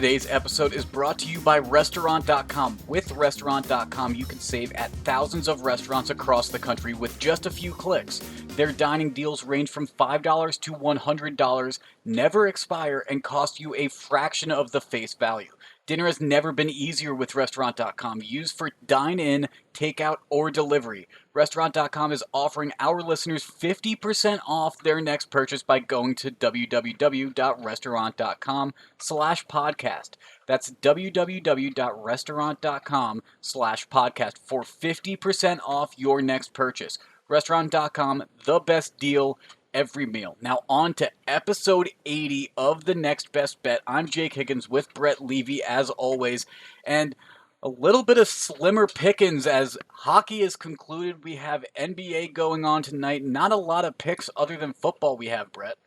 Today's episode is brought to you by Restaurant.com. With Restaurant.com, you can save at thousands of restaurants across the country with just a few clicks. Their dining deals range from $5 to $100, never expire, and cost you a fraction of the face value. Dinner has never been easier with Restaurant.com. Used for dine-in, takeout, or delivery. Restaurant.com is offering our listeners 50% off their next purchase by going to www.restaurant.com/podcast. That's www.restaurant.com/podcast for 50% off your next purchase. Restaurant.com, the best deal every meal. Now on to episode 80 of The Next Best Bet. I'm Jake Higgins with Brett Levy as always, and a little bit of slimmer pickings as hockey is concluded. We have NBA going on tonight. Not a lot of picks other than football we have, Brett.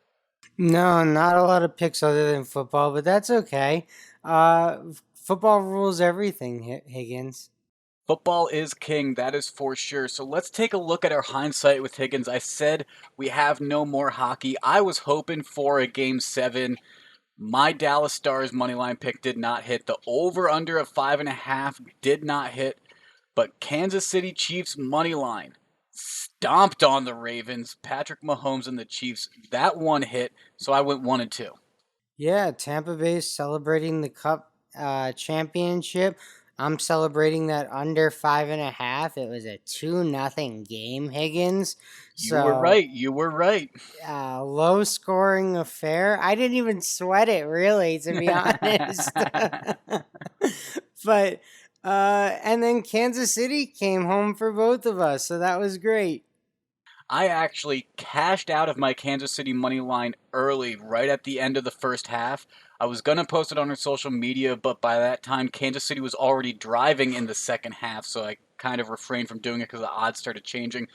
No, not a lot of picks other than football, but that's okay. Football rules everything, Higgins. Football is king, that is for sure. So let's take a look at our hindsight with Higgins. I said we have no more hockey. I was hoping for a Game 7. My Dallas Stars moneyline pick did not hit. The over-under of 5.5 did not hit. But Kansas City Chiefs moneyline stomped on the Ravens. Patrick Mahomes and the Chiefs, that one hit. So I went 1 and 2. Yeah, Tampa Bay is celebrating the Cup championship. I'm celebrating that under 5.5. It was a 2-0 game, Higgins. You were right. You were right. Low scoring affair. I didn't even sweat it, really, to be honest. But and then Kansas City came home for both of us, so that was great. I actually cashed out of my Kansas City money line early, right at the end of the first half. I was going to post it on our social media, but by that time, Kansas City was already driving in the second half, so I kind of refrained from doing it because the odds started changing.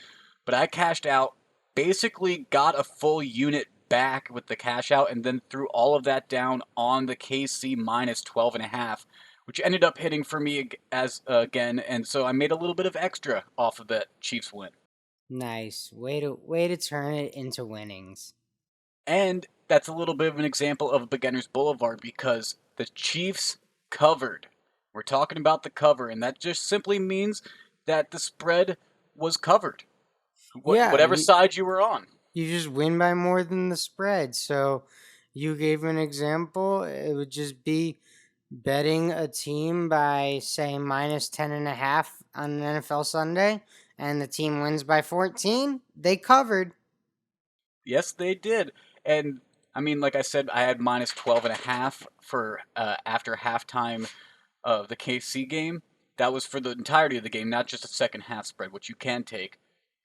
But I cashed out, basically got a full unit back with the cash out, and then threw all of that down on the KC minus 12.5, which ended up hitting for me again, and so I made a little bit of extra off of that Chiefs win. Nice. Way to turn it into winnings. And that's a little bit of an example of a beginner's boulevard because the Chiefs covered. We're talking about the cover, and that just simply means that the spread was covered. Whatever side you were on. You just win by more than the spread. So you gave an example. It would just be betting a team by, say, minus 10.5 on an NFL Sunday, and the team wins by 14. They covered. Yes, they did. And I mean, like I said, I had minus 12.5 for after halftime of the KC game. That was for the entirety of the game, not just a second half spread, which you can take.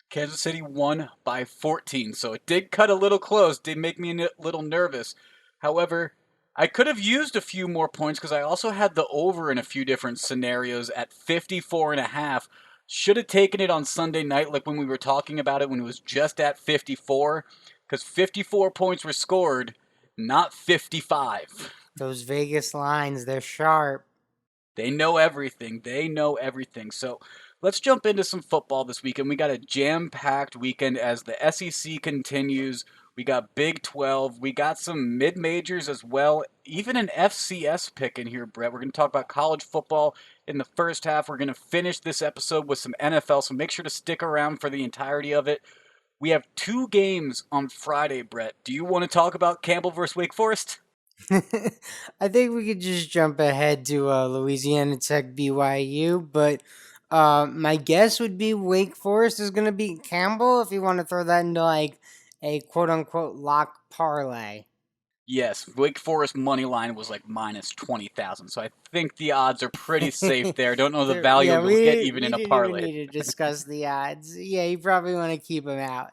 Kansas City won by 14, so it did cut a little close, did make me a little nervous. However, I could have used a few more points because I also had the over in a few different scenarios at 54.5. Should have taken it on Sunday night, like when we were talking about it when it was just at 54, because 54 points were scored, not 55. Those Vegas lines, they're sharp. They know everything. They know everything. So let's jump into some football this weekend. We got a jam-packed weekend as the SEC continues. We got Big 12. We got some mid-majors as well. Even an FCS pick in here, Brett. We're going to talk about college football in the first half. We're going to finish this episode with some NFL, so make sure to stick around for the entirety of it. We have 2 games on Friday, Brett. Do you want to talk about Campbell versus Wake Forest? I think we could just jump ahead to Louisiana Tech BYU, but my guess would be Wake Forest is going to beat Campbell if you want to throw that into like a quote-unquote lock parlay. Yes, Wake Forest money line was like minus 20,000, so I think the odds are pretty safe there. Don't know the value we'll get even in a parlay. We didn't even need to discuss the odds. Yeah, you probably want to keep them out.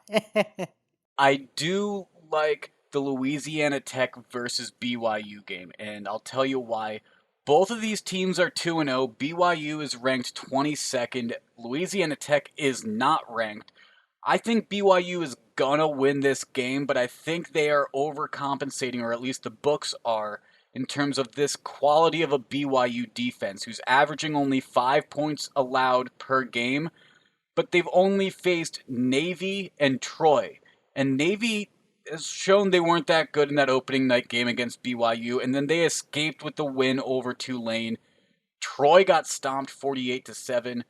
I do like the Louisiana Tech versus BYU game, and I'll tell you why. Both of these teams are 2-0. BYU is ranked 22nd. Louisiana Tech is not ranked. I think BYU is gonna win this game, but I think they are overcompensating, or at least the books are, in terms of this quality of a BYU defense, who's averaging only 5 points allowed per game, but they've only faced Navy and Troy. And Navy has shown they weren't that good in that opening night game against BYU, and then they escaped with the win over Tulane. Troy got stomped 48-7.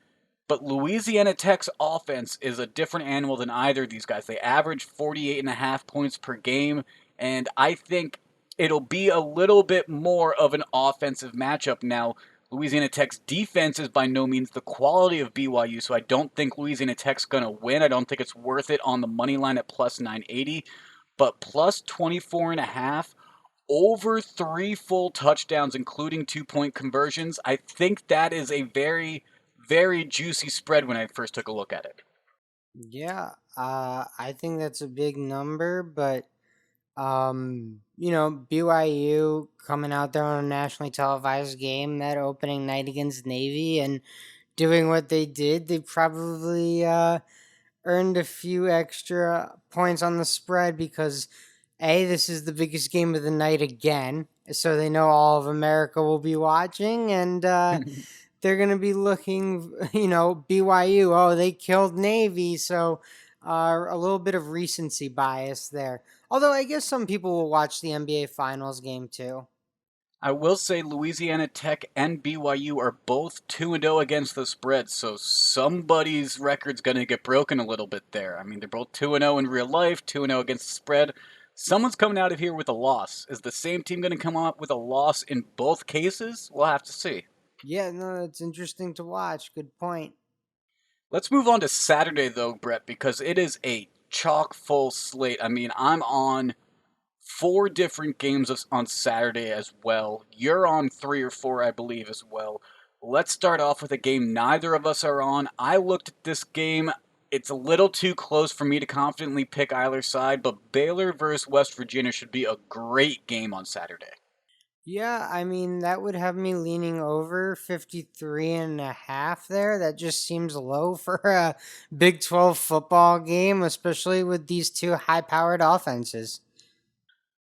But Louisiana Tech's offense is a different animal than either of these guys. They average 48.5 points per game, and I think it'll be a little bit more of an offensive matchup. Now, Louisiana Tech's defense is by no means the quality of BYU, so I don't think Louisiana Tech's going to win. I don't think it's worth it on the money line at plus 980, but plus 24.5 over 3 full touchdowns, including 2-point conversions. I think that is a very, very juicy spread when I first took a look at it. Yeah, I think that's a big number, but BYU coming out there on a nationally televised game that opening night against Navy and doing what they did, they probably earned a few extra points on the spread because this is the biggest game of the night again, so they know all of America will be watching, and they're going to be looking, BYU, oh, they killed Navy, so a little bit of recency bias there. Although I guess some people will watch the NBA Finals game too. I will say Louisiana Tech and BYU are both 2-0 against the spread, so somebody's record's going to get broken a little bit there. I mean, they're both 2-0 in real life, 2-0 against the spread. Someone's coming out of here with a loss. Is the same team going to come up with a loss in both cases? We'll have to see. Yeah, no, it's interesting to watch. Good point. Let's move on to Saturday, though, Brett, because it is a chock full slate. I mean, I'm on 4 different games on Saturday as well. You're on 3 or 4, I believe, as well. Let's start off with a game neither of us are on. I looked at this game. It's a little too close for me to confidently pick either side, but Baylor versus West Virginia should be a great game on Saturday. Yeah, I mean, that would have me leaning over 53.5 there. That just seems low for a Big 12 football game, especially with these two high powered offenses.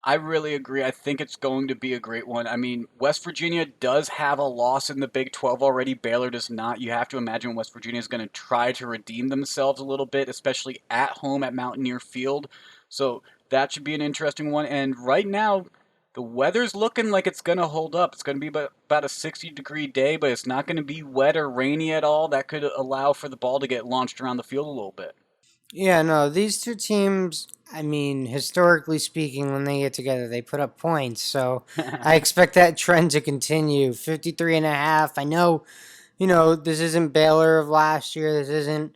I really agree. I think it's going to be a great one. I mean, West Virginia does have a loss in the Big 12 already. Baylor does not. You have to imagine West Virginia is going to try to redeem themselves a little bit, especially at home at Mountaineer Field. So that should be an interesting one. And right now, the weather's looking like it's going to hold up. It's going to be about a 60-degree day, but it's not going to be wet or rainy at all. That could allow for the ball to get launched around the field a little bit. Yeah, no, these two teams, I mean, historically speaking, when they get together, they put up points. So I expect that trend to continue. 53.5. I know, this isn't Baylor of last year. This isn't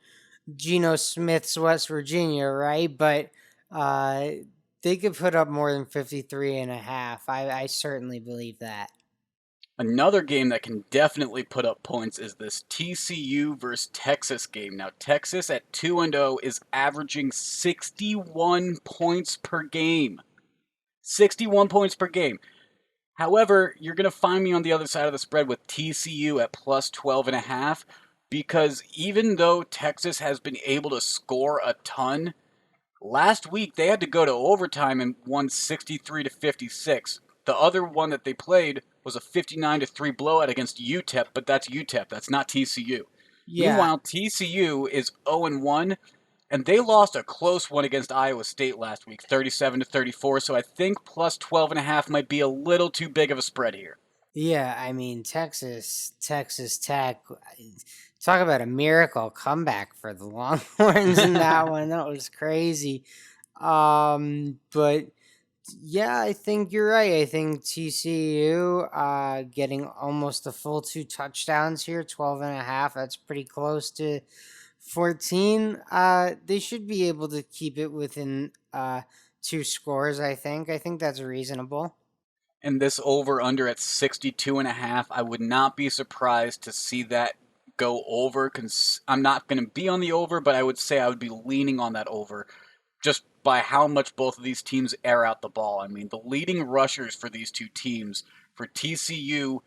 Geno Smith's West Virginia, right? But uh, they could put up more than 53.5. I certainly believe that. Another game that can definitely put up points is this TCU versus Texas game. Now, Texas at 2-0 is averaging 61 points per game. 61 points per game. However, you're going to find me on the other side of the spread with TCU at plus 12.5 because even though Texas has been able to score a ton, last week they had to go to overtime and won 63-56. The other one that they played was a 59-3 blowout against UTEP, but that's UTEP. That's not TCU. Yeah, Meanwhile, TCU is 0-1, and they lost a close one against Iowa State last week, 37-34. So I think plus 12.5 might be a little too big of a spread here. yeah. I mean, Texas Tech. Talk about a miracle comeback for the Longhorns in that one. That was crazy. But yeah, I think you're right. I think TCU getting almost a full 2 touchdowns here, 12.5. That's pretty close to 14. They should be able to keep it within 2 scores, I think. I think that's reasonable. And this over under at 62.5, I would not be surprised to see that go over. I'm not going to be on the over, but I would say I would be leaning on that over just by how much both of these teams air out the ball. I mean, the leading rushers for these two teams, for TCU,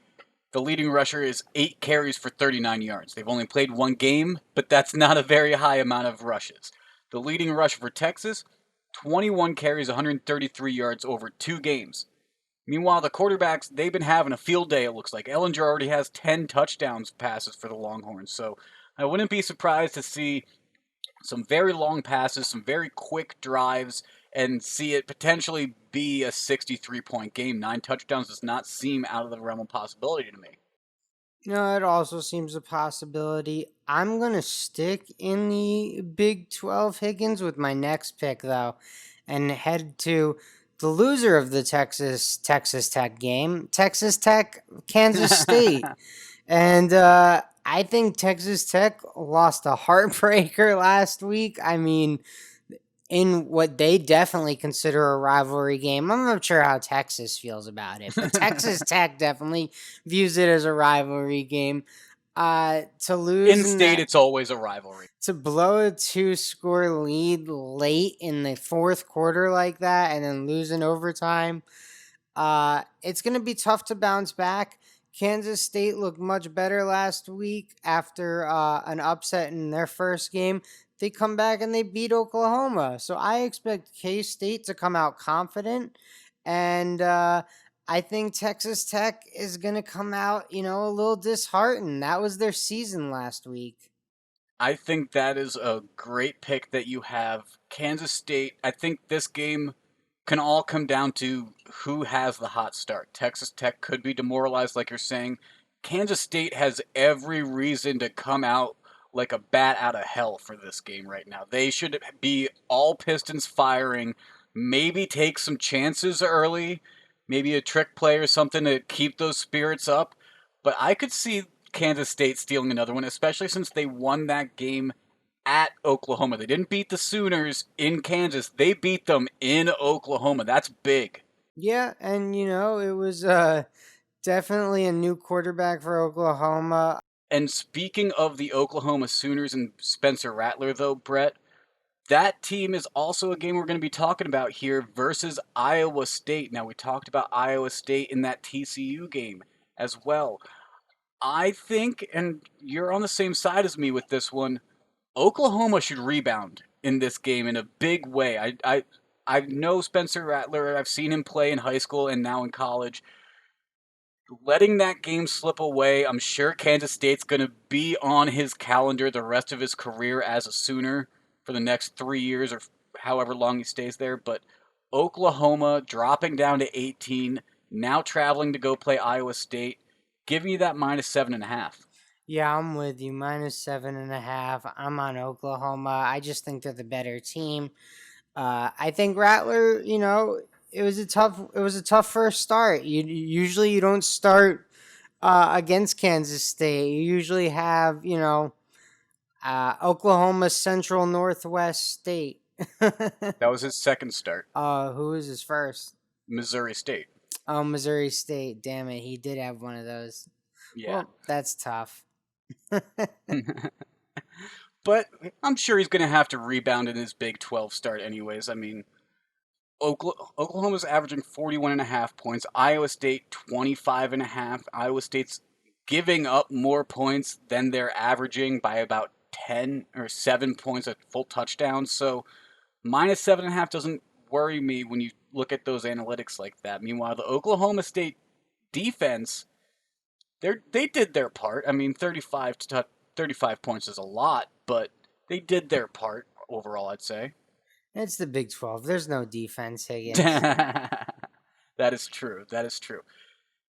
the leading rusher is 8 carries for 39 yards. They've only played one game, but that's not a very high amount of rushes. The leading rusher for Texas, 21 carries, 133 yards over 2 games. Meanwhile, the quarterbacks, they've been having a field day, it looks like. Ellinger already has 10 touchdowns passes for the Longhorns, so I wouldn't be surprised to see some very long passes, some very quick drives, and see it potentially be a 63-point game. 9 touchdowns does not seem out of the realm of possibility to me. No, it also seems a possibility. I'm going to stick in the Big 12 Higgins with my next pick, though, and head to the loser of the Texas Tech game, Texas Tech, Kansas State. And I think Texas Tech lost a heartbreaker last week. I mean, in what they definitely consider a rivalry game. I'm not sure how Texas feels about it, but Texas Tech definitely views it as a rivalry game. To lose In in state, that, it's always a rivalry. to blow a 2-score lead late in the fourth quarter like that, and then lose in overtime, it's going to be tough to bounce back. Kansas State looked much better last week after an upset in their first game. They come back and they beat Oklahoma. So I expect K State to come out confident. And I think Texas Tech is going to come out, a little disheartened. That was their season last week. I think that is a great pick that you have. Kansas State, I think this game can all come down to who has the hot start. Texas Tech could be demoralized, like you're saying. Kansas State has every reason to come out like a bat out of hell for this game right now. They should be all pistons firing, maybe take some chances early, maybe a trick play or something to keep those spirits up. But I could see Kansas State stealing another one, especially since they won that game at Oklahoma. They didn't beat the Sooners in Kansas. They beat them in Oklahoma. That's big. Yeah, and it was definitely a new quarterback for Oklahoma. And speaking of the Oklahoma Sooners and Spencer Rattler, though, Brett, that team is also a game we're going to be talking about here versus Iowa State. Now, we talked about Iowa State in that TCU game as well. I think, and you're on the same side as me with this one, Oklahoma should rebound in this game in a big way. I know Spencer Rattler. I've seen him play in high school and now in college. Letting that game slip away, I'm sure Kansas State's going to be on his calendar the rest of his career as a Sooner for the next 3 years or however long he stays there. But Oklahoma dropping down to 18, now traveling to go play Iowa State, giving you that -7.5. Yeah, I'm with you. -7.5. I'm on Oklahoma. I just think they're the better team. I think Rattler, it was a tough first start. You don't start against Kansas State. You usually have, Oklahoma Central Northwest State. That was his second start. Who is his first? Missouri State. Oh, Missouri State. Damn it, he did have one of those. Yeah. Well, that's tough. But I'm sure he's going to have to rebound in his Big 12 start anyways. I mean, Oklahoma's averaging 41.5 points. Iowa State 25.5. Iowa State's giving up more points than they're averaging by about 10 or 7 points a full touchdown. So -7.5 doesn't worry me when you look at those analytics like that. Meanwhile, the Oklahoma State defense, they did their part. I mean, 35 points is a lot, but they did their part overall, I'd say. It's the Big 12. There's no defense, Higgins. That is true. That is true.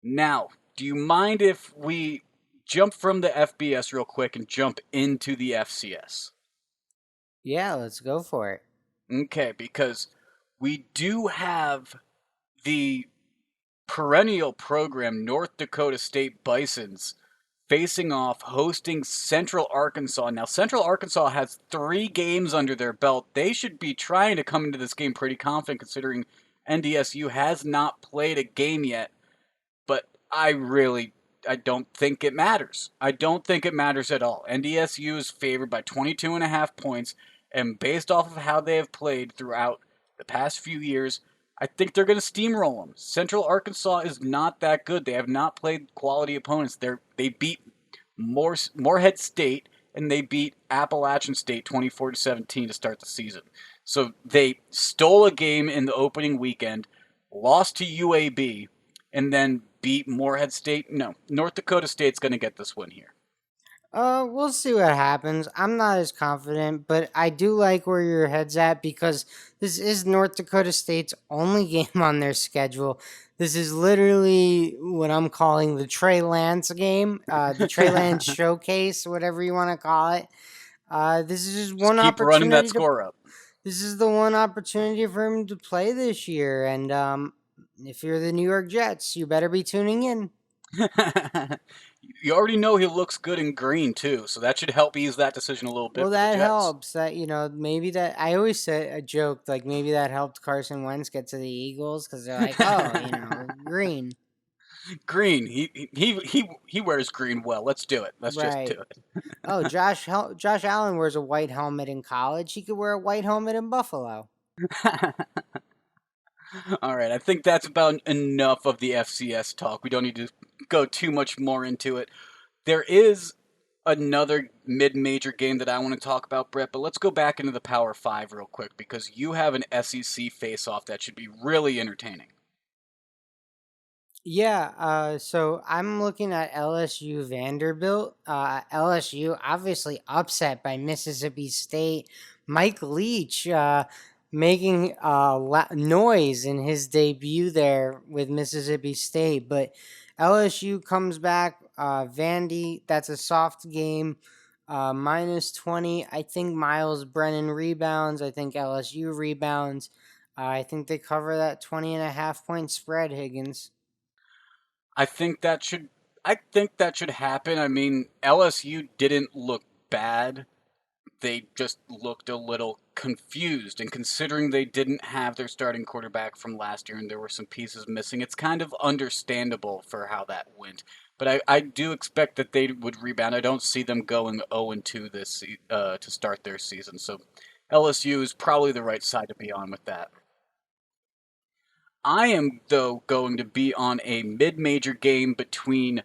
Now, do you mind if we jump from the FBS real quick and jump into the FCS? Yeah, let's go for it. Okay, because we do have the perennial program North Dakota State Bisons facing off hosting Central Arkansas. Now, Central Arkansas has 3 games under their belt. They should be trying to come into this game pretty confident considering NDSU has not played a game yet. But I don't think it matters. I don't think it matters at all. NDSU is favored by 22.5 points, and based off of how they have played throughout the past few years, I think they're going to steamroll them. Central Arkansas is not that good. They have not played quality opponents. They beat Morehead State and they beat Appalachian State 24-17 to start the season. So they stole a game in the opening weekend, lost to UAB, and then beat Morehead State. No, North Dakota State's going to get this win here. We'll see what happens. I'm not as confident, but I do like where your head's at because this is North Dakota State's only game on their schedule. This is literally what I'm calling the Trey Lance game, the Trey Lance showcase, whatever you want to call it. This is just Just one keep running that opportunity to. score up. This is the one opportunity for him to play this year, and if you're the New York Jets, you better be tuning in. You already know he looks good in green too, so that should help ease that decision a little bit Well, for the that Jets. helps. That maybe that I always say a joke like maybe that helped Carson Wentz get to the Eagles because they're like, oh, green, Green, he wears green well. Let's do it. Let's just do right? Oh, Josh Allen wears a white helmet in college. He could wear a white helmet in Buffalo. it. All right, I think that's about enough of the FCS talk. We don't need to go too much more into it. There is another mid-major game that I want to talk about, Brett, but let's go back into the Power 5 real quick because you have an SEC face-off that should be really entertaining. Yeah, so I'm looking at LSU Vanderbilt. LSU obviously upset by Mississippi State. Mike Leach making noise in his debut there with Mississippi State, but LSU comes back. Vandy, that's a soft game. -20. I think Miles Brennan rebounds. I think LSU rebounds. I think they cover that 20.5 point spread, Higgins. I think that should I think that should happen. I mean, LSU didn't look bad. They just looked a little confused. And considering they didn't have their starting quarterback from last year and there were some pieces missing, it's kind of understandable for how that went. But I do expect that they would rebound. I don't see them going 0-2 to start their season. So LSU is probably the right side to be on with that. I am, though, going to be on a mid major game between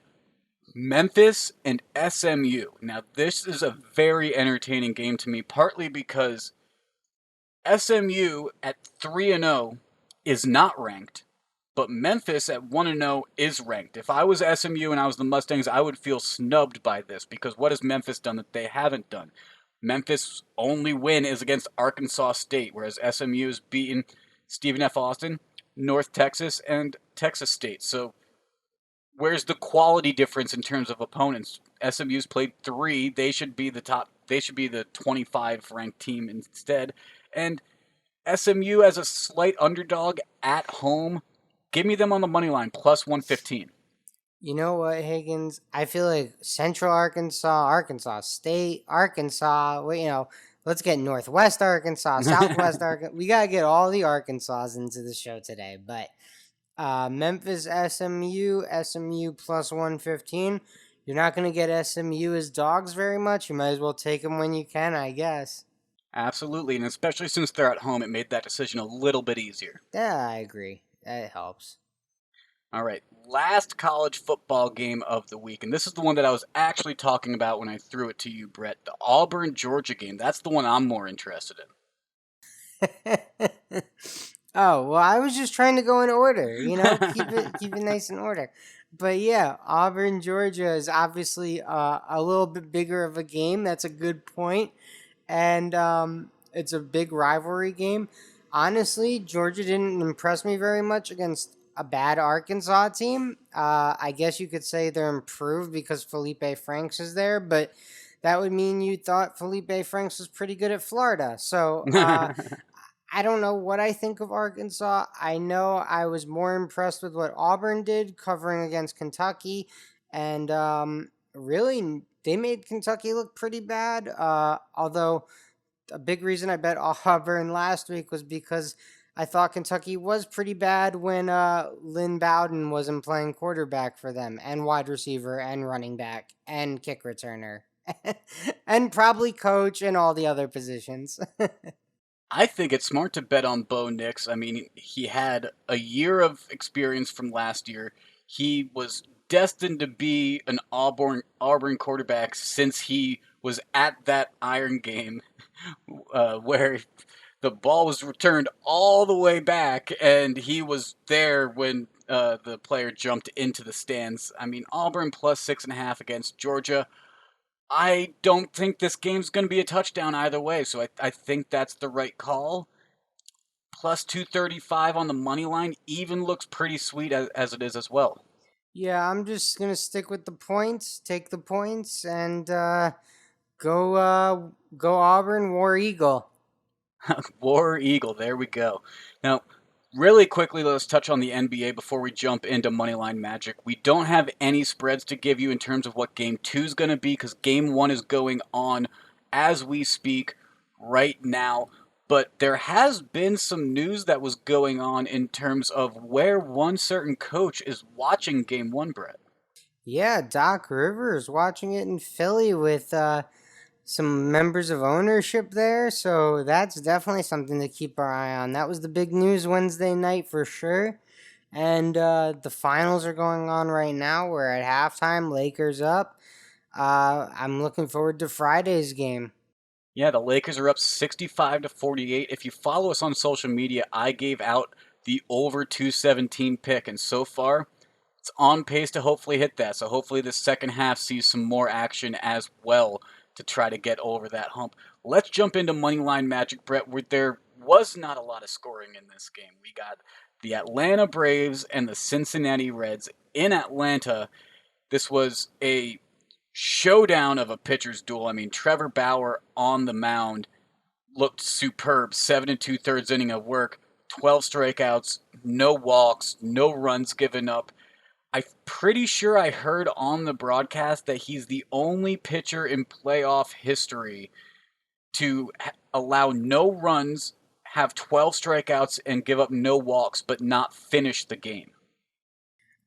Memphis and SMU. Now, this is a very entertaining game to me, partly because SMU at 3-0 is not ranked, but Memphis at 1-0 is ranked. If I was SMU and I was the Mustangs, I would feel snubbed by this because what has Memphis done that they haven't done? Memphis' only win is against Arkansas State, whereas SMU has beaten Stephen F. Austin, North Texas, and Texas State. So where's the quality difference in terms of opponents? SMU's played three. They should be the top. They should be the 25 ranked team instead. And SMU as a slight underdog at home. Give me them on the money line plus 115. You know what, Higgins? I feel like Central Arkansas, Arkansas State, Arkansas. Well, let's get Northwest Arkansas, Southwest Arkansas. We gotta get all the Arkansas into the show today. But Memphis, SMU plus 115. You're not gonna get SMU as dogs very much. You might as well take them when you can, I guess. Absolutely, and especially since they're at home, it made that decision a little bit easier. Yeah, I agree. That helps. All right, last college football game of the week, and this is the one that I was actually talking about when I threw it to you, Brett. The Auburn Georgia game. That's the one I'm more interested Oh, well, I was just trying to go in order, keep it nice in order. But yeah, Auburn, Georgia is obviously a little bit bigger of a game. That's a good point. And it's a big rivalry game. Honestly, Georgia didn't impress me very much against a bad Arkansas team. I guess you could say they're improved because Felipe Franks is there, but that would mean you thought Felipe Franks was pretty good at Florida. So in. I don't know what I think of Arkansas. I know I was more impressed with what Auburn did covering against Kentucky, and really they made Kentucky look pretty bad. Although a big reason I bet Auburn last week was because I thought Kentucky was pretty bad when Lynn Bowden wasn't playing quarterback for them, and wide receiver, and running back, and kick returner, and probably coach, and all the other positions. I think it's smart to bet on Bo Nix. I mean, he had a year of experience from last year. He was destined to be an Auburn quarterback since he was at that Iron game where the ball was returned all the way back, and he was there when the player jumped into the stands. I mean, Auburn plus 6.5 against Georgia. I don't think this game's going to be a touchdown either way, so I think that's the right call. Plus 235 on the money line even looks pretty sweet as it is as well. Yeah, I'm just gonna stick with the points, take the points, and go Auburn, War Eagle. War Eagle, there we go. Now, really quickly, let's touch on the NBA before we jump into Moneyline Magic. We don't have any spreads to give you in terms of what Game 2 is going to be because Game 1 is going on as we speak right now. But there has been some news that was going on in terms of where one certain coach is watching Game 1, Brett. Yeah, Doc Rivers watching it in Philly with some members of ownership there, so that's definitely something to keep our eye on. That was the big news Wednesday night for sure. And the finals are going on right now. We're at halftime, Lakers up. I'm looking forward to Friday's game. Yeah, the Lakers are up 65 to 48. If you follow us on social media, I gave out the over 217 pick, and so far it's on pace to hopefully hit that. So hopefully the second half sees some more action as well to try to get over that hump. Let's jump into Moneyline Magic, Brett, where there was not a lot of scoring in this game. We got the Atlanta Braves and the Cincinnati Reds in Atlanta. This was a showdown of a pitcher's duel. I mean, Trevor Bauer on the mound looked superb. 7 2/3 inning of work, 12 strikeouts, no walks, no runs given up. I'm pretty sure I heard on the broadcast that he's the only pitcher in playoff history to allow no runs, have 12 strikeouts, and give up no walks, but not finish the game.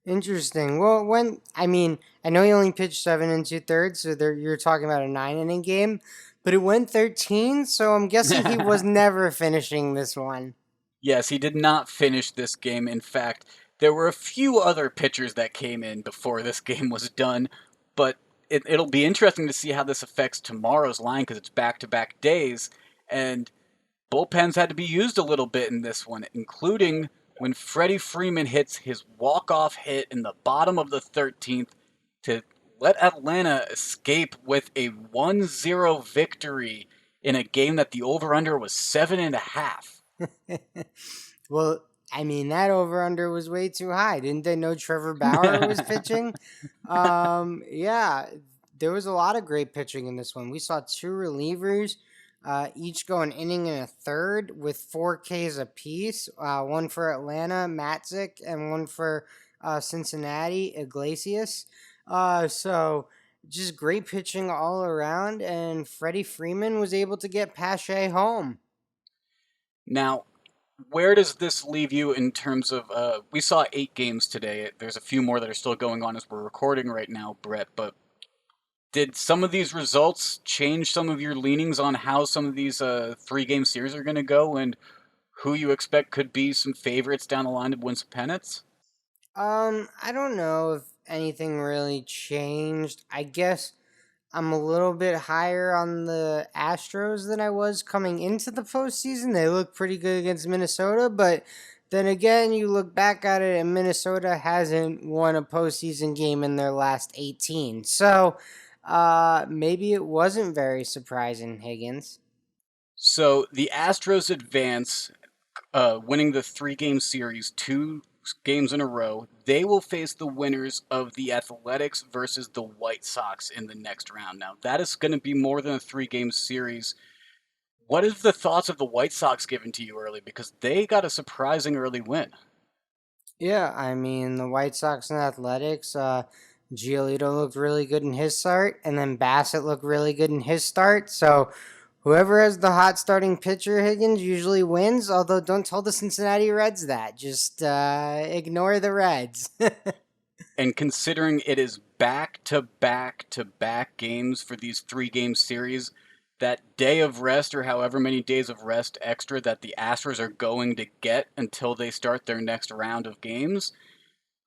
Interesting. Well, I know he only pitched 7 2/3, so you're talking about a 9 inning game, but it went 13, so I'm guessing he was never finishing this one. Yes, he did not finish this game. In fact, there were a few other pitchers that came in before this game was done, but it'll be interesting to see how this affects tomorrow's line because it's back to back days, and bullpens had to be used a little bit in this one, including when Freddie Freeman hits his walk-off hit in the bottom of the 13th to let Atlanta escape with a 1-0 victory in a game that the over-under was 7.5. Well, that over under was way too high. Didn't they know Trevor Bauer was pitching? Yeah, there was a lot of great pitching in this one. We saw two relievers, each go an inning and a third with 4 Ks apiece. One for Atlanta, Matzik, and one for Cincinnati, Iglesias. So just great pitching all around, and Freddie Freeman was able to get Pache home. Now, where does this leave you in terms of? We saw 8 games today. There's a few more that are still going on as we're recording right now, Brett. But did some of these results change some of your leanings on how some of these 3 game series are going to go, and who you expect could be some favorites down the line to win some pennants? I don't know if anything really changed. I guess I'm a little bit higher on the Astros than I was coming into the postseason. They look pretty good against Minnesota, but then again, you look back at it, and Minnesota hasn't won a postseason game in their last 18. So maybe it wasn't very surprising, Higgins. So the Astros advance, winning the 3 game series, 2 games in a row. They will face the winners of the Athletics versus the White Sox in the next round. Now, that is going to be more than a 3 game series. What is the thoughts of the White Sox given to you early? Because they got a surprising early win. Yeah, the White Sox and Athletics, Giolito looked really good in his start, and then Bassett looked really good in his start. So whoever has the hot starting pitcher, Higgins, usually wins. Although don't tell the Cincinnati Reds that. Just ignore the Reds. And considering it is back to back to back games for these 3 game series, that day of rest or however many days of rest extra that the Astros are going to get until they start their next round of games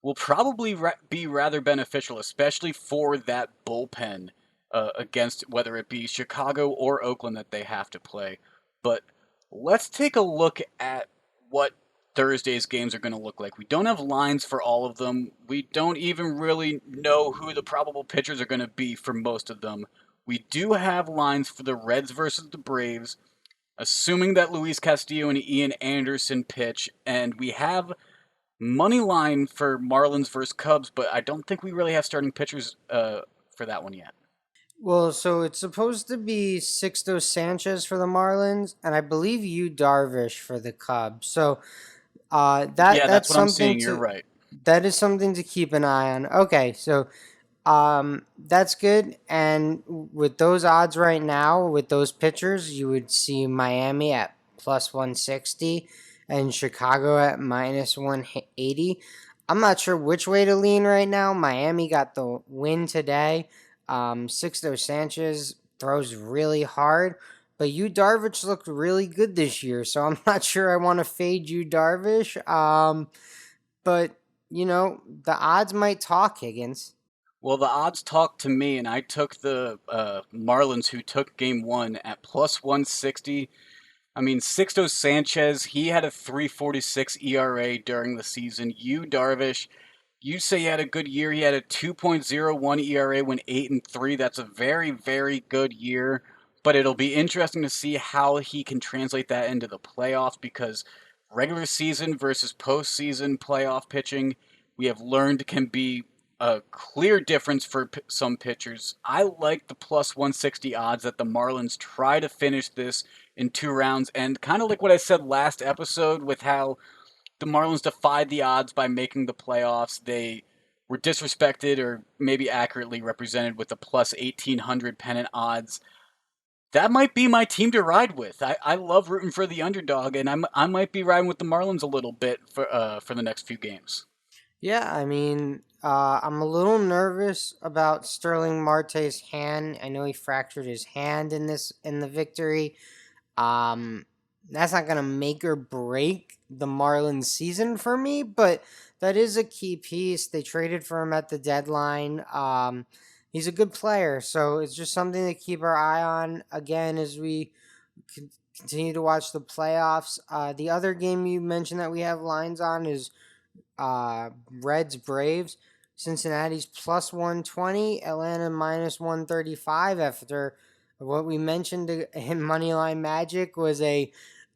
will probably be rather beneficial, especially for that bullpen against whether it be Chicago or Oakland that they have to play. But let's take a look at what Thursday's games are going to look like. We don't have lines for all of them. We don't even really know who the probable pitchers are going to be for most of them. We do have lines for the Reds versus the Braves, assuming that Luis Castillo and Ian Anderson pitch, and we have money line for Marlins versus Cubs, but I don't think we really have starting pitchers for that one yet. Well, so it's supposed to be Sixto Sanchez for the Marlins, and I believe you Darvish for the Cubs. So Yeah, that's that's what I'm something seeing. You're to right. that is something to keep an eye on. Okay, so that's good. And with those odds right now, with those pitchers, you would see Miami at plus 160 and Chicago at minus 180. I'm not sure which way to lean right now. Miami got the win today. Sixto Sanchez throws really hard, but you Darvish looked really good this year, so I'm not sure I want to fade you Darvish. But the odds might talk, Higgins. Well, the odds talk to me, and I took the Marlins, who took game one at plus 160. I mean, Sixto Sanchez, he had a 3.46 ERA during the season. You, Darvish, you say he had a good year. He had a 2.01 ERA when 8-3. That's a very, very good year. But it'll be interesting to see how he can translate that into the playoffs because regular season versus postseason playoff pitching, we have learned can be a clear difference for some pitchers. I like the plus 160 odds that the Marlins try to finish this in 2 rounds. And kind of like what I said last episode with how the Marlins defied the odds by making the playoffs. They were disrespected or maybe accurately represented with the plus 1800 pennant odds. That might be my team to ride with. I love rooting for the underdog, and I might be riding with the Marlins a little bit for the next few games. Yeah, I mean, I'm a little nervous about Sterling Marte's hand. I know he fractured his hand in the victory. Um, that's not gonna make or break the Marlins season for me, but that is a key piece. They traded for him at the deadline. He's a good player, so it's just something to keep our eye on again as we continue to watch the playoffs. The other game you mentioned that we have lines on is Reds Braves. Cincinnati's plus 120, Atlanta minus 135 after what we mentioned in Moneyline Magic was a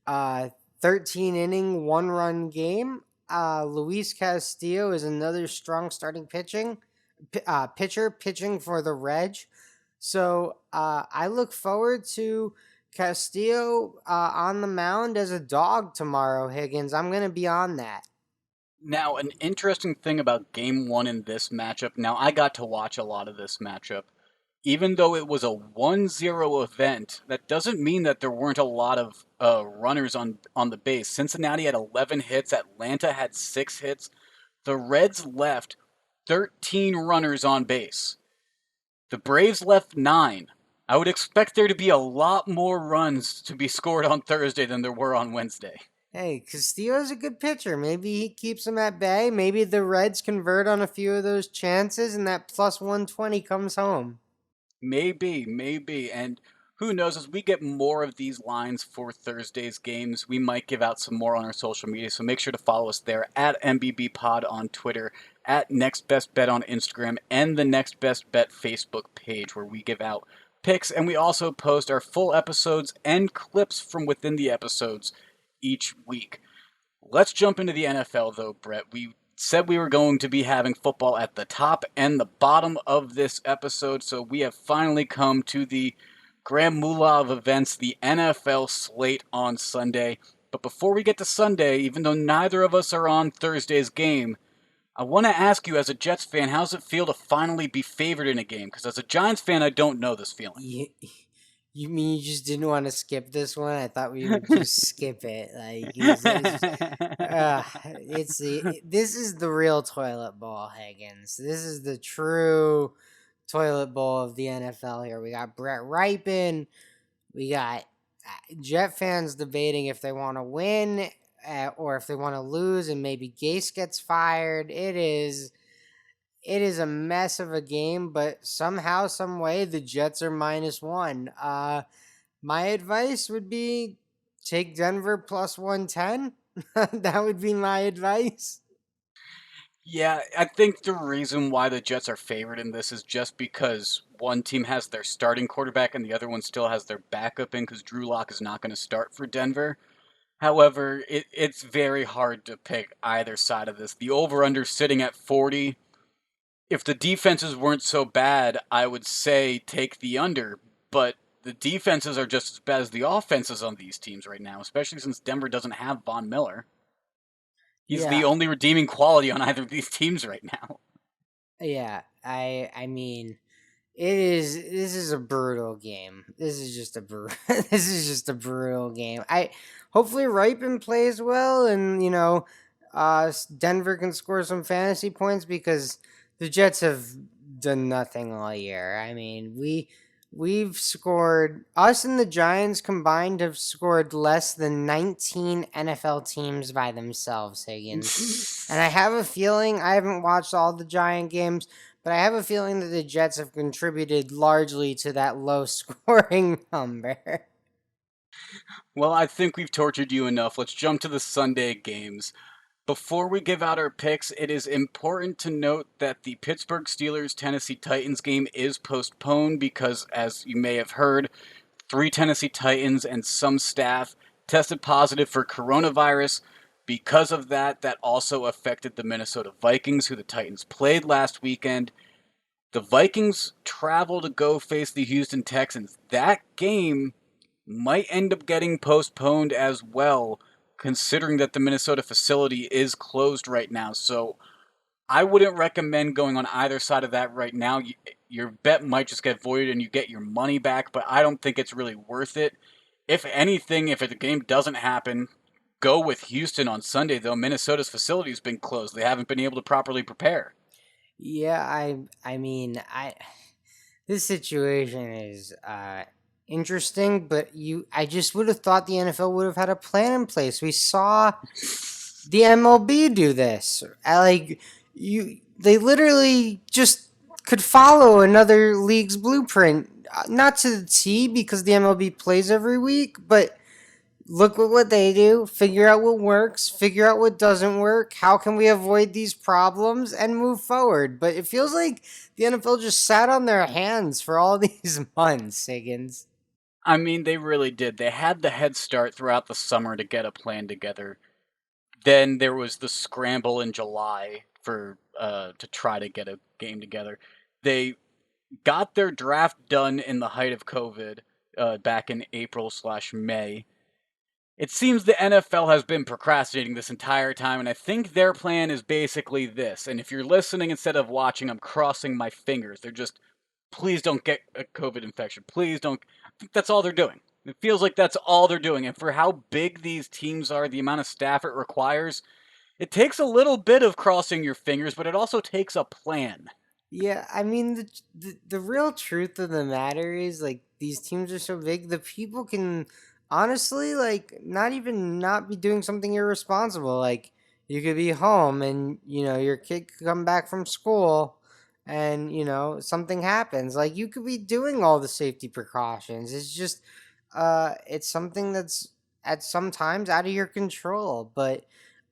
uh, 13 inning, 1 run game. Luis Castillo is another strong starting pitcher pitching for the Reg. So I look forward to Castillo on the mound as a dog tomorrow, Higgins. I'm going to be on that. Now, an interesting thing about game one in this matchup, now I got to watch a lot of this matchup. Even though it was a 1-0 event, that doesn't mean that there weren't a lot of runners on the base. Cincinnati had 11 hits, Atlanta had 6 hits. The Reds left 13 runners on base. The Braves left 9. I would expect there to be a lot more runs to be scored on Thursday than there were on Wednesday. Hey, Castillo's a good pitcher. Maybe he keeps them at bay. Maybe the Reds convert on a few of those chances and that plus 120 comes home. Maybe, maybe. And who knows, as we get more of these lines for Thursday's games, we might give out some more on our social media. So make sure to follow us there at MBB Pod on Twitter, at Next Best Bet on Instagram, and the Next Best Bet Facebook page where we give out picks. And we also post our full episodes and clips from within the episodes each week. Let's jump into the NFL, though, Brett. We said we were going to be having football at the top and the bottom of this episode, so we have finally come to the grand moolah of events, the NFL slate on Sunday. But before we get to Sunday, even though neither of us are on Thursday's game, I want to ask you, as a Jets fan, how does it feel to finally be favored in a game? Because as a Giants fan, I don't know this feeling. You mean you just didn't want to skip this one? I thought we would just skip it. Like, this is the real toilet bowl, Higgins. This is the true toilet bowl of the NFL here. We got Brett Ripon. We got Jet fans debating if they want to win or if they want to lose, and maybe Gase gets fired. It is a mess of a game, but somehow, some way, the Jets are -1. My advice would be take Denver plus 110. That would be my advice. Yeah, I think the reason why the Jets are favored in this is just because one team has their starting quarterback and the other one still has their backup in because Drew Lock is not going to start for Denver. However, it's very hard to pick either side of this. The over-under sitting at 40. If the defenses weren't so bad, I would say take the under, but the defenses are just as bad as the offenses on these teams right now, especially since Denver doesn't have Von Miller. He's the Yeah, only redeeming quality on either of these teams right now. yeah. I mean, this is a brutal game. This is just a this is just a brutal game. I hopefully Ripon plays well, and Denver can score some fantasy points because the Jets have done nothing all year. I mean, we've scored, us and the Giants combined have scored less than 19 NFL teams by themselves, Higgins. And I have a feeling, I haven't watched all the Giant games, but I have a feeling that the Jets have contributed largely to that low scoring number. Well, I think we've tortured you enough. Let's jump to the Sunday games. Before we give out our picks, it is important to note that the Pittsburgh Steelers Tennessee Titans game is postponed because, as you may have heard, three Tennessee Titans and some staff tested positive for coronavirus. Because of that, that also affected the Minnesota Vikings, who the Titans played last weekend. The Vikings travel to go face the Houston Texans. That game might end up getting postponed as well, considering that the Minnesota facility is closed right now. So I wouldn't recommend going on either side of that right now. Your bet might just get voided and you get your money back, but I don't think it's really worth it. If anything, if the game doesn't happen, go with Houston on Sunday, though. Minnesota's facility has been closed. They haven't been able to properly prepare. Yeah, I mean, I this situation is interesting, but I just would have thought the NFL would have had a plan in place. We saw the MLB do this. They literally just could follow another league's blueprint, not to the T because the MLB plays every week, but look at what they do, figure out what works, figure out what doesn't work, how can we avoid these problems and move forward. But it feels like the NFL just sat on their hands for all these months, Higgins. I mean, they really did. They had the head start throughout the summer to get a plan together. Then there was the scramble in July for to try to get a game together. They got their draft done in the height of COVID back in April/May. It seems the NFL has been procrastinating this entire time, and I think their plan is basically this. And if you're listening instead of watching, I'm crossing my fingers. They're just, please don't get a COVID infection. Please don't. I think that's all they're doing. It feels like that's all they're doing. And for how big these teams are, the amount of staff it requires, it takes a little bit of crossing your fingers, but it also takes a plan. Yeah, I mean the real truth of the matter is like these teams are so big, the people can honestly like not even not be doing something irresponsible. Like you could be home and your kid could come back from school and something happens. Like you could be doing all the safety precautions. It's just it's something that's at sometimes out of your control, but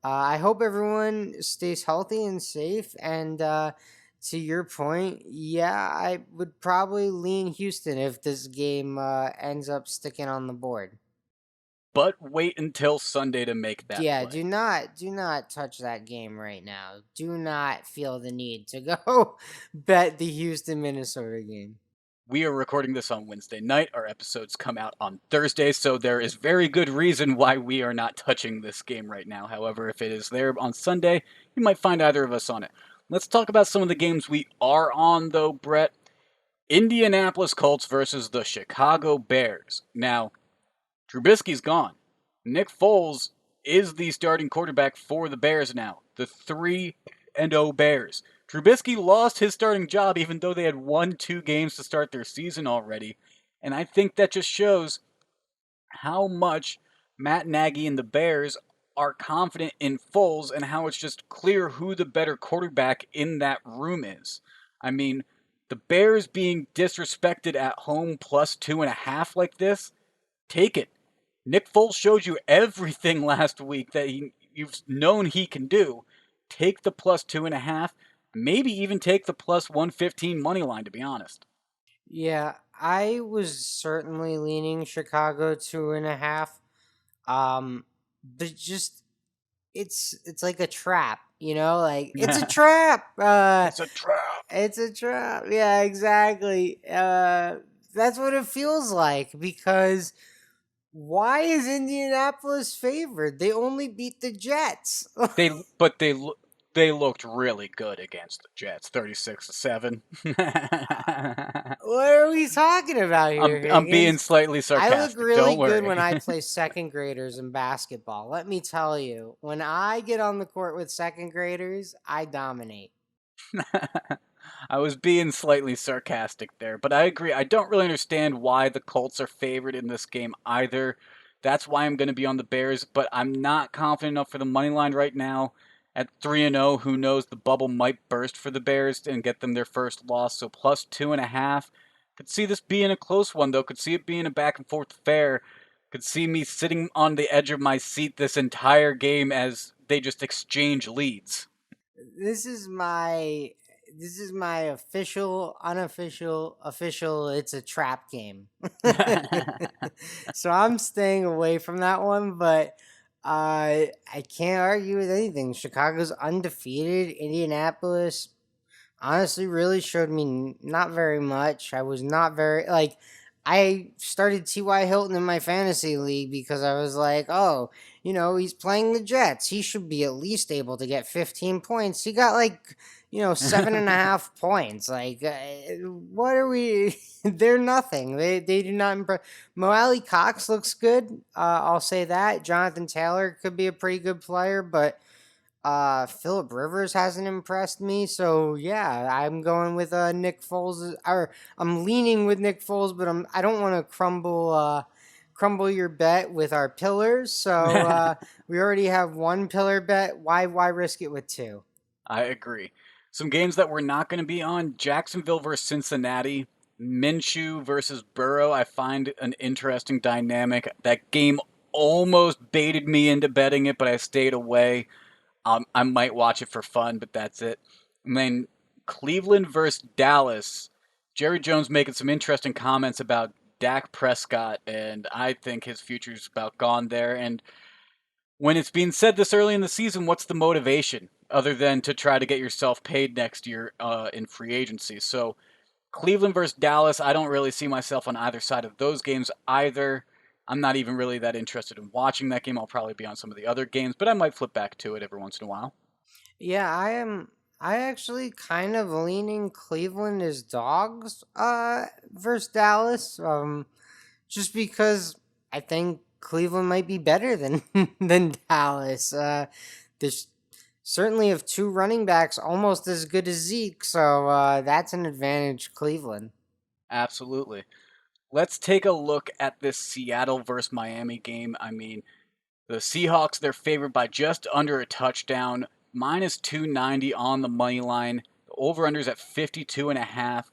I hope everyone stays healthy and safe and to your point, yeah, I would probably lean Houston if this game ends up sticking on the board. But wait until Sunday to make that Yeah, play. do not touch that game right now. Do not feel the need to go bet the Houston Minnesota game. We are recording this on Wednesday night. Our episodes come out on Thursday, so there is very good reason why we are not touching this game right now. However, if it is there on Sunday, you might find either of us on it. Let's talk about some of the games we are on, though, Brett. Indianapolis Colts versus the Chicago Bears. Now, Trubisky's gone. Nick Foles is the starting quarterback for the Bears now. The 3-0 Bears. Trubisky lost his starting job even though they had won 2 games to start their season already. And I think that just shows how much Matt Nagy and the Bears are confident in Foles and how it's just clear who the better quarterback in that room is. I mean, the Bears being disrespected at home plus 2.5 like this, take it. Nick Foles showed you everything last week that you've known he can do. take the plus 2.5, maybe even take the plus 115 money line, to be honest. Yeah, I was certainly leaning Chicago 2.5. But just it's like a trap, like it's a trap. It's a trap. It's a trap. Yeah, exactly. That's what it feels like because why is Indianapolis favored? They only beat the Jets. They but they lo- they looked really good against the Jets, 36-7. What are we talking about here, I'm being Higgins? slightly I look sarcastic. really Don't good worry. when I play second graders in basketball. Let me tell you, when I get on the court with second graders, I dominate. I was being slightly sarcastic there, but I agree. I don't really understand why the Colts are favored in this game either. That's why I'm going to be on the Bears, but I'm not confident enough for the money line right now. At 3-0, who knows, the bubble might burst for the Bears and get them their first loss. So plus 2.5. Could see this being a close one, though. Could see it being a back and forth affair. Could see me sitting on the edge of my seat this entire game as they just exchange leads. This is my this is my official, unofficial, official. It's a trap game. So I'm staying away from that one, but I can't argue with anything. Chicago's undefeated. Indianapolis honestly really showed me not very much. I was not very like I started T.Y. Hilton in my fantasy league because I was like, oh, he's playing the Jets. He should be at least able to get 15 points. He got like, 7.5 points. Like, what are we? They're nothing. They do not impress. Mo Alley Cox looks good. I'll say that. Jonathan Taylor could be a pretty good player, but Philip Rivers hasn't impressed me, so yeah, I'm going with Nick Foles. Or I'm leaning with Nick Foles, but I don't want to crumble your bet with our pillars. So we already have one pillar bet. Why risk it with two? I agree. Some games that we're not going to be on: Jacksonville versus Cincinnati, Minshew versus Burrow. I find an interesting dynamic. That game almost baited me into betting it, but I stayed away. I might watch it for fun, but that's it. And then Cleveland versus Dallas. Jerry Jones making some interesting comments about Dak Prescott, and I think his future's about gone there. And when it's being said this early in the season, what's the motivation other than to try to get yourself paid next year in free agency? So Cleveland versus Dallas, I don't really see myself on either side of those games either. I'm not even really that interested in watching that game. I'll probably be on some of the other games, but I might flip back to it every once in a while. Yeah, I am. I actually kind of leaning Cleveland as dogs versus Dallas. Just because I think Cleveland might be better than than Dallas. There's certainly have two running backs almost as good as Zeke, so that's an advantage Cleveland. Absolutely. Let's take a look at this Seattle versus Miami game. I mean, the Seahawks, they're favored by just under a touchdown, minus 290 on the money line. The over-under's at 52.5.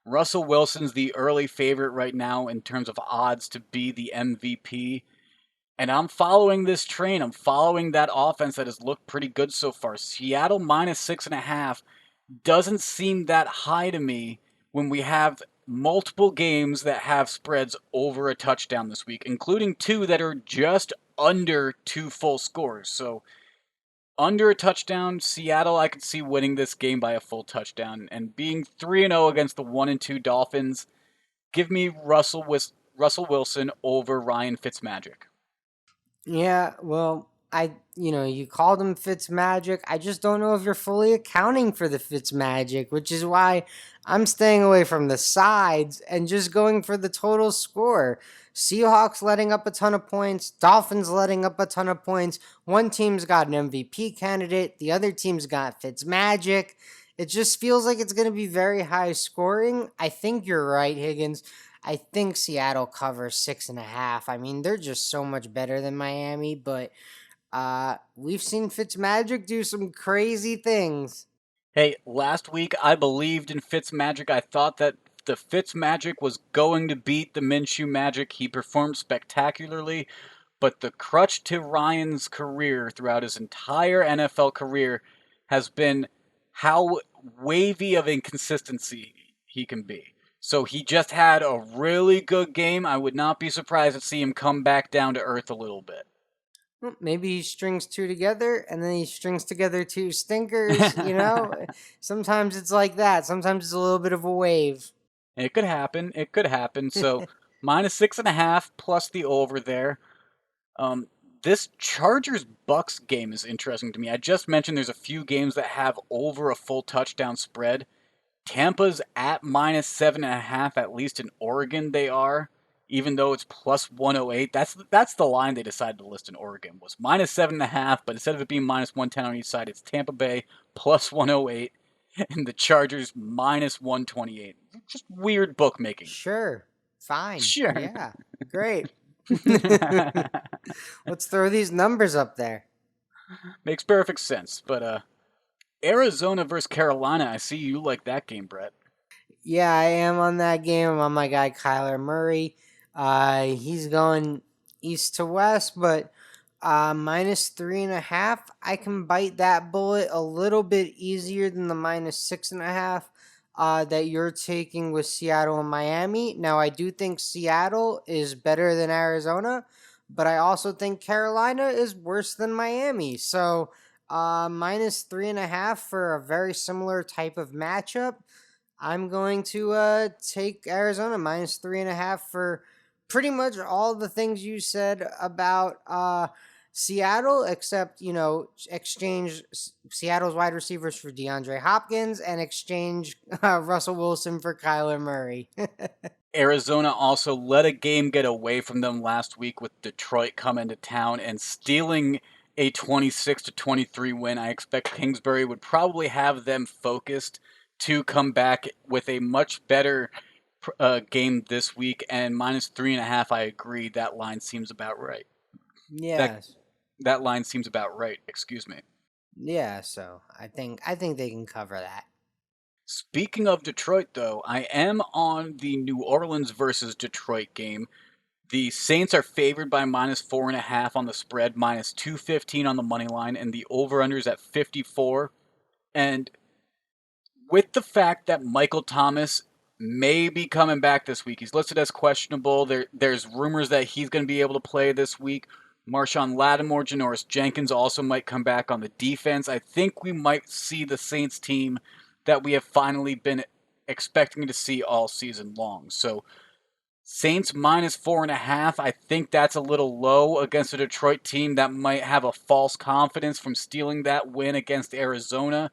Russell Wilson's the early favorite right now in terms of odds to be the MVP. And I'm following this train. I'm following that offense that has looked pretty good so far. Seattle minus 6.5 doesn't seem that high to me when we have multiple games that have spreads over a touchdown this week, including two that are just under two full scores. So under a touchdown, Seattle I could see winning this game by a full touchdown and being 3-0 against the 1-2 Dolphins. Give me Russell Wilson over Ryan Fitzmagic. Yeah, well, you called him Fitzmagic. I just don't know if you're fully accounting for the Fitzmagic, which is why I'm staying away from the sides and just going for the total score. Seahawks letting up a ton of points, Dolphins letting up a ton of points. One team's got an MVP candidate, the other team's got Fitzmagic. It just feels like it's going to be very high scoring. I think you're right, Higgins. I think Seattle covers 6.5. I mean, they're just so much better than Miami, but we've seen Fitzmagic do some crazy things. Hey, last week I believed in Fitzmagic. I thought that the Fitzmagic was going to beat the Minshew Magic. He performed spectacularly, but the crutch to Ryan's career throughout his entire NFL career has been how wavy of inconsistency he can be. So he just had a really good game. I would not be surprised to see him come back down to earth a little bit. Well, maybe he strings two together and then he strings together two stinkers, you know? Sometimes it's like that. Sometimes it's a little bit of a wave. It could happen. It could happen. So -6.5 plus the over there. Um, this Chargers Bucks game is interesting to me. I just mentioned there's a few games that have over a full touchdown spread. Tampa's at -7.5, at least in Oregon they are, even though it's +108. That's the line they decided to list in Oregon was -7.5, but instead of it being -110 on each side, it's Tampa Bay +108 and the Chargers -128. Just weird bookmaking. Sure. Fine. Sure. Yeah. Great. Let's throw these numbers up there. Makes perfect sense. But Arizona versus Carolina, I see you like that game, Brett. Yeah, I am on that game. I'm on my guy Kyler Murray. He's going east to west, but -3.5. I can bite that bullet a little bit easier than the -6.5 that you're taking with Seattle and Miami. Now, I do think Seattle is better than Arizona, but I also think Carolina is worse than Miami. So, -3.5 for a very similar type of matchup. I'm going to take Arizona -3.5 for pretty much all the things you said about Seattle, except, exchange Seattle's wide receivers for DeAndre Hopkins and exchange Russell Wilson for Kyler Murray. Arizona also let a game get away from them last week with Detroit coming to town and stealing a 26-23 win. I expect Kingsbury would probably have them focused to come back with a much better game this week. And -3.5, I agree. That line seems about right. That Yes. that line seems about right. Excuse me. Yeah, so I think they can cover that. Speaking of Detroit, though, I am on the New Orleans versus Detroit game. The Saints are favored by -4.5 on the spread, -215 on the money line, and the over/under is at 54. And with the fact that Michael Thomas may be coming back this week, he's listed as questionable. There's rumors that he's going to be able to play this week. Marshawn Lattimore, Janoris Jenkins also might come back on the defense. I think we might see the Saints team that we have finally been expecting to see all season long. So Saints -4.5. I think that's a little low against a Detroit team that might have a false confidence from stealing that win against Arizona.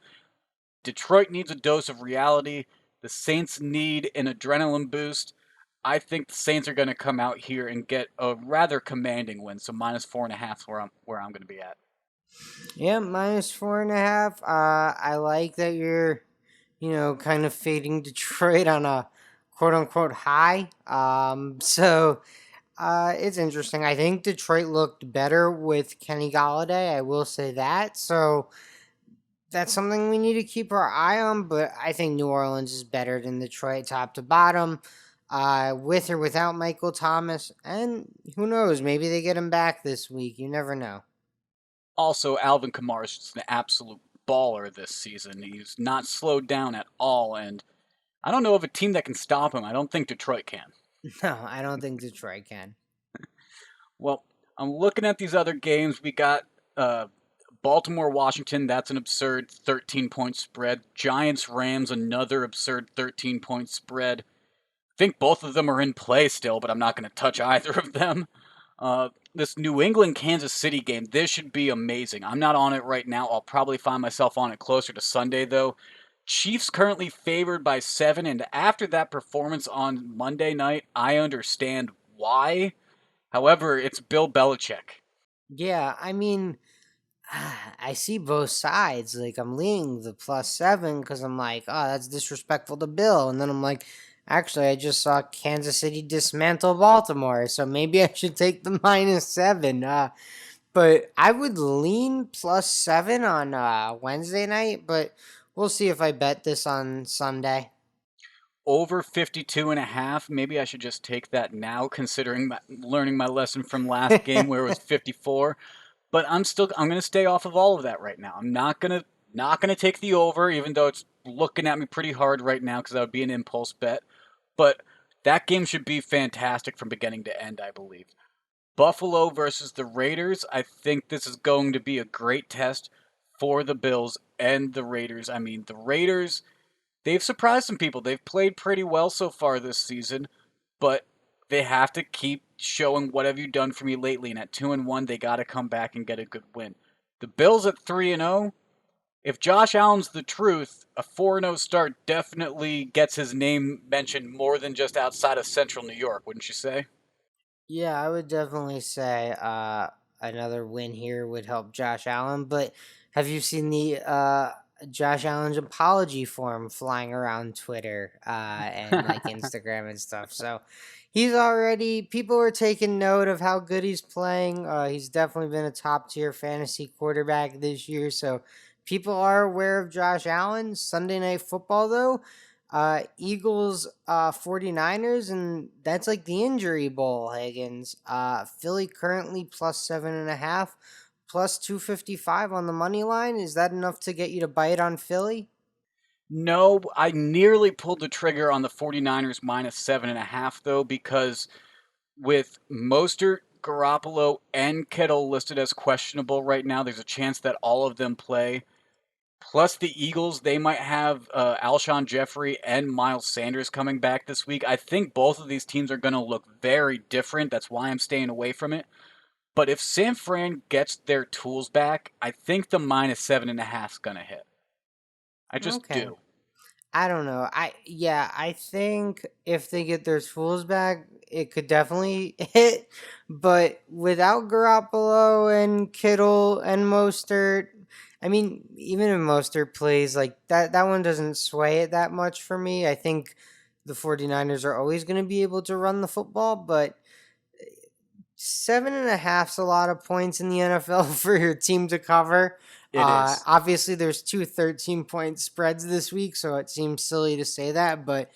Detroit needs a dose of reality. The Saints need an adrenaline boost. I think the Saints are going to come out here and get a rather commanding win. So -4.5 is where I'm going to be at. Yeah, -4.5. I like that you're, kind of fading Detroit on a quote unquote high. So it's interesting. I think Detroit looked better with Kenny Galladay. I will say that. So that's something we need to keep our eye on. But I think New Orleans is better than Detroit, top to bottom, with or without Michael Thomas. And who knows? Maybe they get him back this week. You never know. Also, Alvin Kamara is just an absolute baller this season. He's not slowed down at all, and I don't know of a team that can stop him. I don't think Detroit can. No, I don't think Detroit can. Well, I'm looking at these other games. We got Baltimore, Washington. That's an absurd 13-point spread. Giants, Rams, another absurd 13-point spread. I think both of them are in play still, but I'm not going to touch either of them. This New England Kansas City game, this should be amazing. I'm not on it right now. I'll probably find myself on it closer to Sunday, though. Chiefs currently favored by 7, and after that performance on Monday night, I understand why. However, it's Bill Belichick. Yeah, I mean, I see both sides. Like, I'm leaning the +7 because I'm like, oh, that's disrespectful to Bill. And then I'm like, actually, I just saw Kansas City dismantle Baltimore, so maybe I should take the -7. But I would lean +7 on Wednesday night, but we'll see if I bet this on Sunday. Over 52.5. Maybe I should just take that now, considering learning my lesson from last game where it was 54. But I'm going to stay off of all of that right now. I'm not going to Not going to take the over, even though it's looking at me pretty hard right now because that would be an impulse bet. But that game should be fantastic from beginning to end, I believe. Buffalo versus the Raiders. I think this is going to be a great test for the Bills and the Raiders. I mean, the Raiders, they've surprised some people. They've played pretty well so far this season, but they have to keep showing what have you done for me lately. And at 2-1, they got to come back and get a good win. The Bills at 3-0. If Josh Allen's the truth, a 4-0 start definitely gets his name mentioned more than just outside of Central New York, wouldn't you say? Yeah, I would definitely say another win here would help Josh Allen. But have you seen the Josh Allen's apology form flying around Twitter and like Instagram and stuff? So he's already, people are taking note of how good he's playing. He's definitely been a top tier fantasy quarterback this year. So people are aware of Josh Allen. Sunday Night Football, though. Eagles 49ers, and that's like the injury bowl, Higgins. Philly currently plus 7.5, plus 255 on the money line. Is that enough to get you to bite on Philly? No, I nearly pulled the trigger on the 49ers minus 7.5, though, because with Mostert, Garoppolo, and Kittle listed as questionable right now, there's a chance that all of them play. Plus the Eagles, they might have Alshon Jeffrey and Miles Sanders coming back this week. I think both of these teams are going to look very different. That's why I'm staying away from it. But if San Fran gets their tools back, I think the minus 7.5 is going to hit. I just Okay. do. I don't know. I think if they get their tools back, it could definitely hit. But without Garoppolo and Kittle and Mostert, I mean, even if Mostert plays, like that one doesn't sway it that much for me. I think the 49ers are always going to be able to run the football, but 7.5's a lot of points in the NFL for your team to cover. It is. Obviously, there's two 13-point spreads this week, so it seems silly to say that, but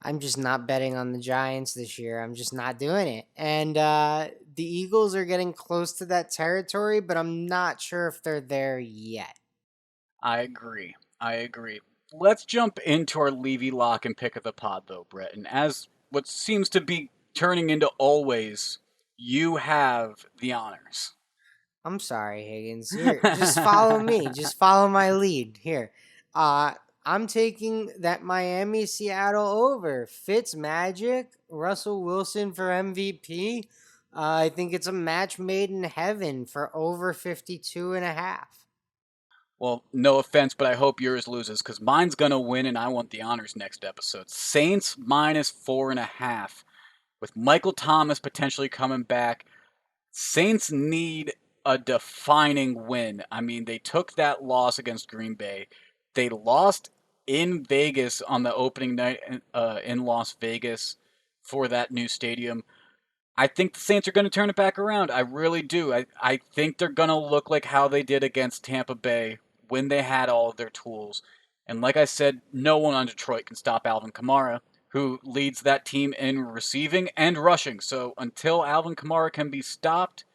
I'm just not betting on the Giants this year. I'm just not doing it. And the Eagles are getting close to that territory, but I'm not sure if they're there yet. I agree. I agree. Let's jump into our Levy lock and pick of the pod, though, Brett. And as what seems to be turning into always, you have the honors. I'm sorry, Higgins. Here, just follow me. Just follow my lead. Here. Uh I'm taking that Miami Seattle over. Fitz Magic, Russell Wilson for MVP. I think it's a match made in heaven for over 52.5. Well, no offense, but I hope yours loses because mine's going to win and I want the honors next episode. Saints minus 4.5. With Michael Thomas potentially coming back, Saints need a defining win. I mean, they took that loss against Green Bay. They lost in Vegas on the opening night in Las Vegas for that new stadium. I think the Saints are going to turn it back around. I really do. I think they're going to look like how they did against Tampa Bay when they had all of their tools. And like I said, no one on Detroit can stop Alvin Kamara, who leads that team in receiving and rushing. So until Alvin Kamara can be stopped,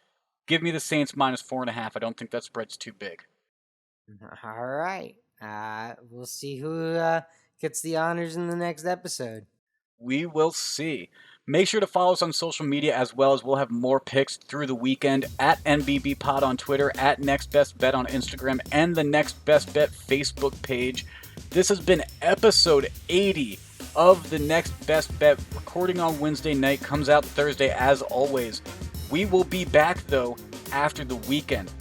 give me the Saints minus 4.5. I don't think that spread's too big. All right. We'll see who gets the honors in the next episode. We will see. Make sure to follow us on social media as well, as we'll have more picks through the weekend at NBB Pod on Twitter, at Next Best Bet on Instagram, and the Next Best Bet Facebook page. This has been episode 80 of the Next Best Bet, recording on Wednesday night, comes out Thursday as always. We will be back though after the weekend.